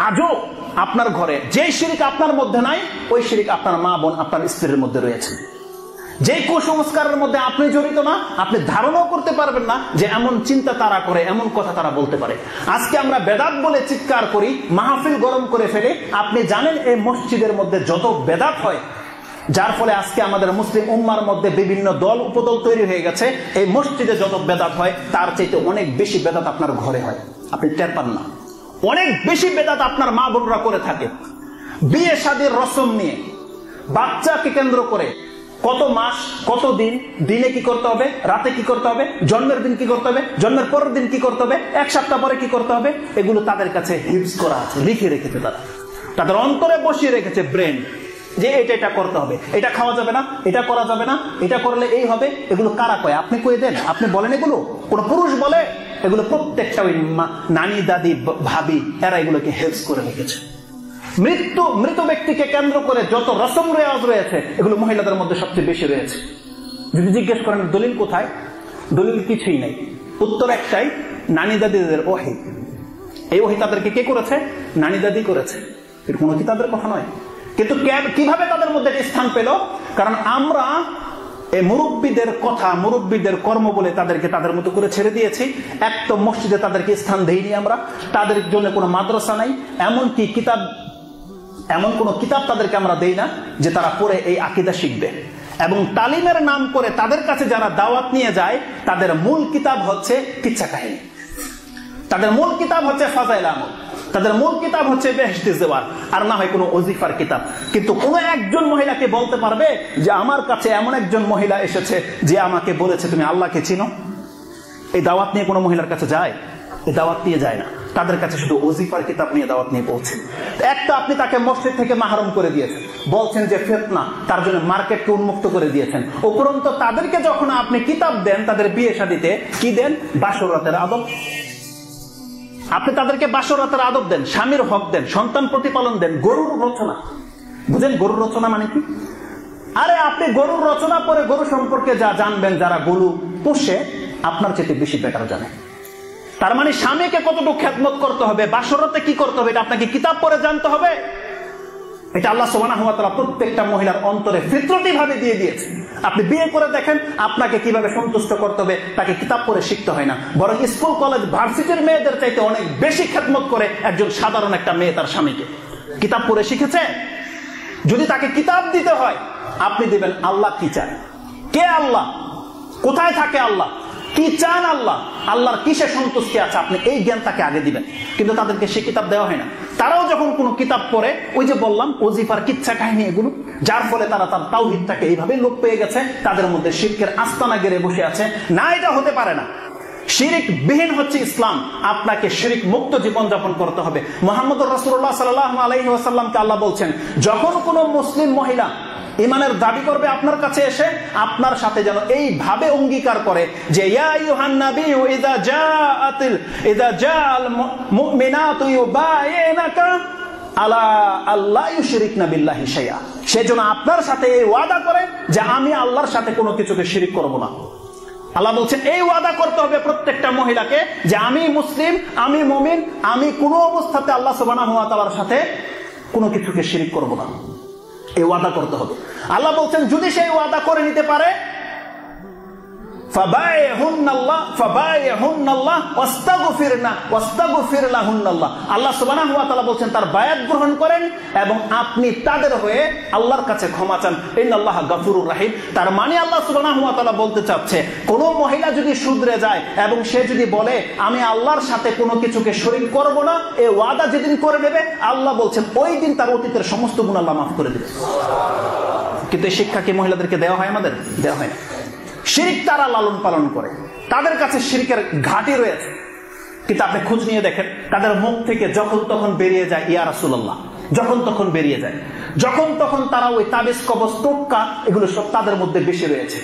আজও আপনার ঘরে যে শিরক আপনার মধ্যে নাই, ওই শিরক আপনার মা বোন, আপনার স্ত্রীর মধ্যে রয়েছে। যে কুসংস্কারের মধ্যে আপনি জড়িত না, আপনি ধারণাও করতে পারবেন না যে এমন চিন্তা তারা করে, এমন কথা তারা বলতে পারে। আজকে আমরা বেদাত বলে চিৎকার করি, মাহফিল গরম করে ফেলে। আপনি জানেন এই মসজিদের মধ্যে যত বেদাত হয়, যার ফলে আজকে আমাদের মুসলিম উম্মার মধ্যে বিভিন্ন দল উপদল তৈরি হয়ে গেছে। এই মসজিদে যত বেদাত হয় তার চাইতে অনেক বেশি বেদাত আপনার ঘরে হয়, আপনি টের পান না। অনেক বেশি বেদাত আপনার মা বোনরা করে থাকে। বিয়ে শাদীর রসম নিয়ে, বাচ্চাকে কেন্দ্র করে কত মাস, কত দিন, দিনে কি করতে হবে, রাতে কি করতে হবে, জন্মের দিন কি করতে হবে, জন্মের পরের দিন কি করতে হবে, এক সপ্তাহ পরে কি করতে হবে, এগুলো তাদের কাছে হিপস করা আছে, লিখে রেখেছে। তারা তাদের অন্তরে বসিয়ে রেখেছে ব্রেন, যে এটা করতে হবে, এটা খাওয়া যাবে না, এটা করা যাবে না, এটা করলে এই হবে। এগুলো কারা কয়? আপনি কয়ে দেন? আপনি বলেন এগুলো? কোন পুরুষ বলে? এগুলো প্রত্যেকটা ওই নানি, দাদি, ভাবি, এরা এগুলোকে হেল্প করে রেখেছে। মৃত ব্যক্তিকে কেন্দ্র করে যত রসম রেওয়াজ রয়েছে, এগুলো মহিলাদের মধ্যে সবচেয়ে বেশি রয়েছে। যদি জিজ্ঞেস করেন দলিল কোথায়, দলিল কিছুই নাই। উত্তর একটাই, নানি দাদিদের ওহী। এই ওহী তাদেরকে কে করেছে? নানি দাদি করেছে। এর কোনো কিতাবের কথা নয়। কিন্তু কিভাবে তাদের মধ্যে স্থান পেল? কারণ আমরা এই মুরব্বীদের কথা, মুরব্বীদের কর্ম বলে তাদেরকে তাদের মতো করে ছেড়ে দিয়েছি। এক তো মসজিদে তাদেরকে স্থান দেইনি আমরা, তাদের জন্য কোনো মাদ্রাসা নাই, এমনকি এমন কোন কিতাব তাদেরকে আমরা দেই না যে তারা পড়ে এই আকীদা শিখবে। এবং তালিমের নাম করে তাদের কাছে যারা দাওয়াত নিয়ে যায়, তাদের মূল কিতাব হচ্ছে কিচ্ছা কাহিনী, তাদের মূল কিতাব হচ্ছে ফাজাইল আমল, তাদের মূল কিতাব হচ্ছে বেহেশতি জেওয়ার, আর না হয় কোনো ওজিফার কিতাব। কিন্তু কোন একজন মহিলাকে বলতে পারবে যে আমার কাছে এমন একজন মহিলা এসেছে যে আমাকে বলেছে তুমি আল্লাহকে চিনো? এই দাওয়াত নিয়ে কোনো মহিলার কাছে যায়? এই দাওয়াত নিয়ে যায় না। তাদের কাছে শুধু ওজিফার কিতাব নিয়ে দাওয়াত নিয়ে পৌঁছে। একটা আপনি তাকে মসজিদ থেকে মাহরুম করে দিয়েছেন, বলছেন যে ফিতনা, তার জন্য মার্কেটকে উন্মুক্ত করে দিয়েছেন। উপরন্তু তাদেরকে যখন আপনি কিতাব দেন, তাদের বিয়ে শাদীতে কি দেন? বাসরাতের আদব। আপনি তাদেরকে বাসরাতের আদব দেন, স্বামীর হক দেন, সন্তান প্রতিপালন দেন, গরুর রচনা। বুঝেন গরুর রচনা মানে কি? আরে আপনি গরুর রচনা পরে গরু সম্পর্কে যা জানবেন, যারা গরু পোষে আপনার চেয়ে বেশি বেটার জানে। তার মানে স্বামীকে কতটুকু খেদমত করতে হবে, বাসরাতে কি করতে হবে, এটা আপনাকে কিতাব পড়ে জানতে হবে। এটা আল্লাহ সুবহানাহু ওয়া তাআলা প্রত্যেকটা মহিলার অন্তরে ফিতরতি ভাবে দিয়ে দিয়েছে। আপনি বিয়ে করে দেখেন আপনাকে কিভাবে সন্তুষ্ট করতে হবে, তাকে কিতাব পড়ে শিখতে হয় না। বরং স্কুল, কলেজ, ভার্সিটির মেয়েদের চাইতে অনেক বেশি খেদমত করে একজন সাধারণ একটা মেয়ে তার স্বামীকে। কিতাব পড়ে শিখেছে। যদি তাকে কিতাব দিতে হয়, আপনি দিবেন আল্লাহ কি চান, কে আল্লাহ, কোথায় থাকে আল্লাহ, কি চান আল্লাহ, আল্লাহর কিসে সন্তুষ্টি আছে, আপনি এই জ্ঞান তাকে আগে দিবেন। কিন্তু তাদেরকে সে কিতাব দেওয়া হয় না। তারাও যখন কোনো কিতাব পড়ে, ওই যে বললাম ওজিফার কিচ্ছা কাহিনী এগুলো, যার ফলে তারা তার তাওহীদটাকে এইভাবে লোপ পেয়ে গেছে, তাদের মধ্যে শিরকের আস্তানা গেড়ে বসে আছে। না, এটা হতে পারে না। শিরিক বিহীন হচ্ছে ইসলাম। আপনাকে শিরিক মুক্ত জীবন যাপন করতে হবে। মুহাম্মদুর রাসূলুল্লাহ সাল্লাল্লাহু আলাইহি ওয়াসাল্লামকে আল্লাহ বলছেন, যখন কোনো মুসলিম মহিলা ইমানের দাবি করবে আপনার কাছে এসে, আপনার সাথে যেন এইভাবে অঙ্গীকার করে যে ইয়া আইয়ুহান নাবিয়্যু ইযা জাআল মুমিনাতু ইউবাইনাকা আলা আল্লা ইউশরিকনা বিল্লাহি শাইআ। সেজন্য আপনার সাথে এই ওয়াদা করে যে আমি আল্লাহর সাথে কোনো কিছুকে শিরিক করব না। আল্লাহ বলছেন এই ওয়াদা করতে হবে প্রত্যেকটা মহিলাকে যে আমি মুসলিম, আমি মুমিন, আমি কোনো অবস্থাতে আল্লাহ সুবহানাহু ওয়া তাআলার সাথে কোনো কিছুকে শিরিক করব না। এই ওয়াদা করতে হবে। আল্লাহ বলছেন যদি সেই ওয়াদা করে নিতে পারে, আল্লাহ সুবহানাহু ওয়া তাআলা বলছেন তার বায়াত গ্রহণ করেন এবং আপনি তাদের হয়ে আল্লাহর কাছে ক্ষমা চান। ইন্নাল্লাহা গাফুরুর রাহিম। তার মানে আল্লাহ সুবহানাহু ওয়া তাআলা বলতে চাচ্ছে, কোন মহিলা যদি শুধরে যায় এবং সে যদি বলে আমি আল্লাহর সাথে কোনো কিছুকে শরীক করব না, এই ওয়াদা যেদিন করে নেবে, আল্লাহ বলছেন ওই দিন তার অতীতের সমস্ত গুনাহ আল্লাহ মাফ করে দেবে। কিন্তু এই শিক্ষা কি মহিলাদেরকে দেওয়া হয়? আমাদের দেওয়া হয় না। শিরিক তারা লালন পালন করে, তাদের কাছে শিরিকের ঘাঁটি রয়েছে। কিন্তু আপনি খোঁজ নিয়ে দেখেন, তাদের মুখ থেকে যখন তখন বেরিয়ে যায় ইয়া রাসূলুল্লাহ, যখন তখন বেরিয়ে যায়, যখন তখন তারা ওই তাবিজ, কবজ, টোটকা, এগুলো সব তাদের মধ্যে বেশি রয়েছে।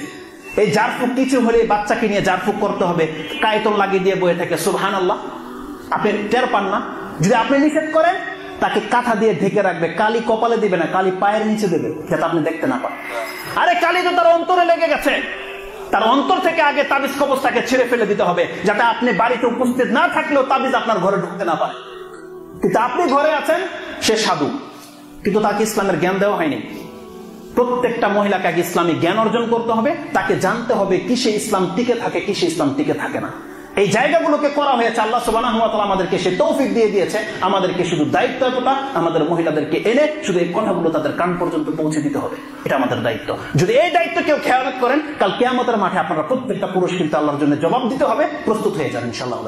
এই জারফুক কিছু হলে বাচ্চাকে নিয়ে জারফুক করতে হবে, কায়তন লাগিয়ে দিয়ে বয়ে থাকে সুবহানাল্লাহ। আপনি টের পান না? যদি আপনি নিষেধ করেন, তাকে কাঁথা দিয়ে ঢেকে রাখবে, কালি কপালে দিবে না, কালি পায়ের নিচে দেবে, যাতে আপনি দেখতে না পান। আরে কালি তো তার অন্তরে লেগে গেছে, তার অন্তর থেকে আগে তাবিজ কবজটাকে ছেড়ে ফেলে দিতে হবে, যাতে আপনি বাড়িতে উপস্থিত না থাকলেও তাবিজ আপনার ঘরে ঢুকতে না পারে। কিন্তু আপনি ঘরে আছেন, সে সাধু, কিন্তু তাকে ইসলামের জ্ঞান দেওয়া হয়নি। প্রত্যেকটা মহিলাকে আগে ইসলামী জ্ঞান অর্জন করতে হবে, তাকে জানতে হবে কিসে ইসলাম টিকে থাকে, কিসে ইসলাম টিকে থাকে না। এই জায়গাগুলোকে করা হয়েছে, আল্লাহ সুবহানাহু ওয়া তাআলা আমাদেরকে সে তৌফিক দিয়ে দিয়েছে। আমাদেরকে শুধু দায়িত্ব এতটা, আমাদের মহিলাদেরকে এনে শুধু এই কথাগুলো তাদের কান পর্যন্ত পৌঁছে দিতে হবে, এটা আমাদের দায়িত্ব। যদি এই দায়িত্ব কেউ খেয়ানত করেন, কাল কিয়ামতের মাঠে আপনারা প্রত্যেকটা পুরুষ কিন্তু আল্লাহর জন্য জবাব দিতে হবে। প্রস্তুত হয়ে যান ইনশাআল্লাহ।